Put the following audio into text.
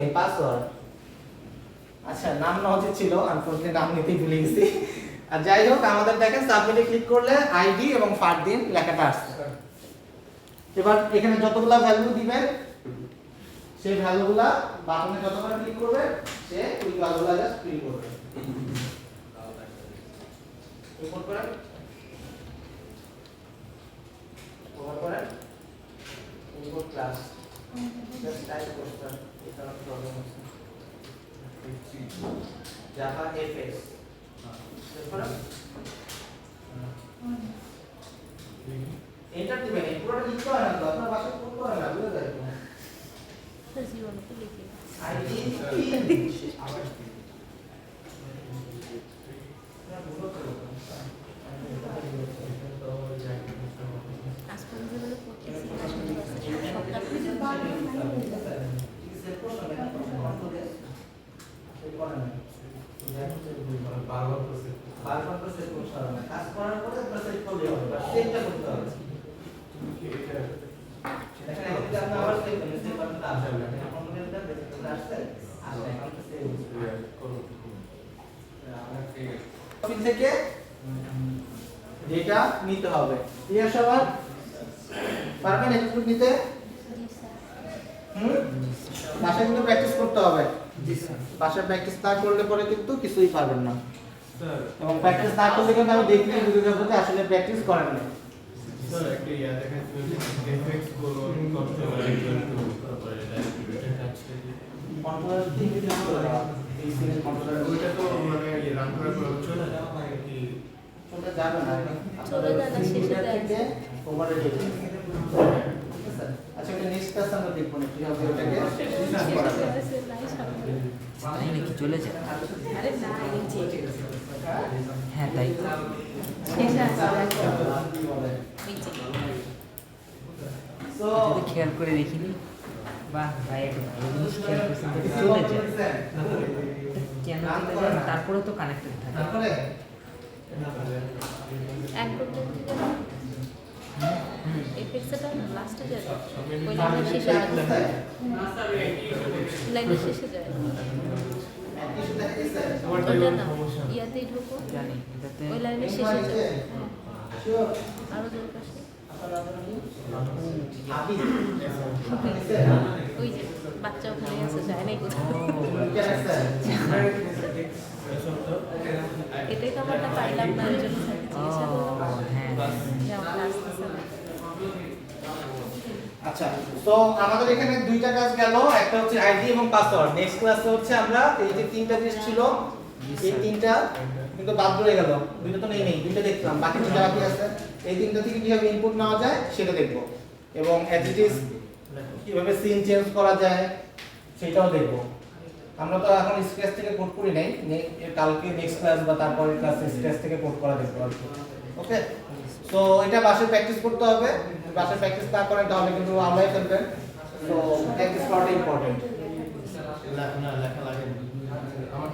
Password. আচ্ছা, নাম নেওয়া উচিত ছিল, আনফরচুনেটলি নাম নিতেই ভুলে গেছি। আর যাই হোক, আমাদের দেখেন সাবমিটে ক্লিক করলে আইডি এবং ফারদিন লেখাটা আসছে। এবার এখানে যতগুলা ভ্যালু দিবেন সেই ভ্যালুগুলা বাটনে যতবার ক্লিক করবে সে ওই ভ্যালুগুলা জাস্ট ফিল করবে। ইম্পোর্ট করেন, ওভার করেন, ইম্পোর্ট ক্লাস জাস্ট টাইপ করতে এটা প্রবলেম আছে। জাভা এফএস করেন, এন্টার দিবেন। এই পুরোটা লিখতে হয় না তো, আপনার ভাষায় করতে হয় না, বুঝে যায় না। আইডি কাজ করার পরে প্রসেস করতে হবে, বা সেটটা করতে হবে। এখানে যদি আপনি আবার সেভ করেন, সেভ বাটনটা আসবে না, এখন মনে রাখবেন বেসিক্যালি আসছে আসলে এখন তো সেভ করুন। অফিস থেকে ডেটা নিতে হবে। ক্লিয়ার সবার? পারবেন একটু নিতে? বাসায় কিন্তু প্র্যাকটিস করতে হবে। জি স্যার। বাসায় প্র্যাকটিস না করলে পরে কিন্তু কিছুই পারবেন না। স্যার, এবং প্র্যাকটিস না করলে কিন্তু আমি দেখলে বুঝে যাব যে আসলে প্র্যাকটিস করেন না। স্যার, একটা ইয়া দেখেন এফএক্স গুলো কন্ট্রোলার তারপরে ডাইরেক্ট টাচটা দিয়ে কন্ট্রোলার দিয়ে এই সিরিজ কন্ট্রোলার ওইটা তো মানে রান করার পর চলে যাবে নাকি? চলে যাবে না, চলে যাবে শেষে থেকে ওভারে দিয়ে দেবেন। আচ্ছা, এটা নেক্সট ক্লাস আমরা দেখব না কিভাবে ওটাকে ডিজাইন করা যায়। তাই নাকি চলে যায়? আরে না, এই যে হ্যাঁ তাই তো। শেষে আছে সো যদি খেয়াল করে দেখিনি, বাহ ভাই একটা ভালো জিনিস খেয়াল করছেন যে চলে যায়। কেন চলে যায়? তারপরে তো কানেক্টেড থাকে। তারপরে এক করতে এফএক্সটা লাস্টে যায়, ওই লাইনের শেষে যায়, লাইনের শেষে যায়। ওটা না, ইয়াতেই ঢুকো, জানি এটাতে ওই লাইনের শেষে যায়। আরো জোর কাছে ওই যে বাচ্চা ওখানে আছে, যায় নাই কোথাও। এটাই তো আমারটা পাইলাম না, ওই জন্য স্যারকে জিজ্ঞাসা করলাম হ্যাঁ যে আমাকে আসতেছে না। আচ্ছা, তো আমাদের এখানে দুইটা কাজ গেল, একটা হচ্ছে আইডি এবং পাসওয়ার্ড। নেক্সট ক্লাসে হচ্ছে আমরা এই যে তিনটা জিনিস ছিল, এই তিনটা কিন্তু বাদ রয়ে গেল, দুইটা তো নেই, দুইটা দেখলাম, বাকি দুটো বাকি আছে। এই তিনটা থেকে কিভাবে ইনপুট নেওয়া যায় সেটা দেখব, এবং অ্যাডজেক্টিভ কিভাবে সিন চেঞ্জ করা যায় সেটাও দেখব। আমরা তো এখন স্ক্র্যাচ থেকে কোড করি নাই, কালকে নেক্সট ক্লাস বা তারপরের ক্লাসে স্ক্র্যাচ থেকে কোড করা দেখব আর কি। ওকে, সো এটা বাসায় প্র্যাকটিস করতে হবে। বাসায় প্র্যাকটিস না করেন তাহলে কিন্তু আমরাই ফেলবেন। সো প্র্যাকটিস করাটা ইম্পর্টেন্ট। লেখা লাগে আমার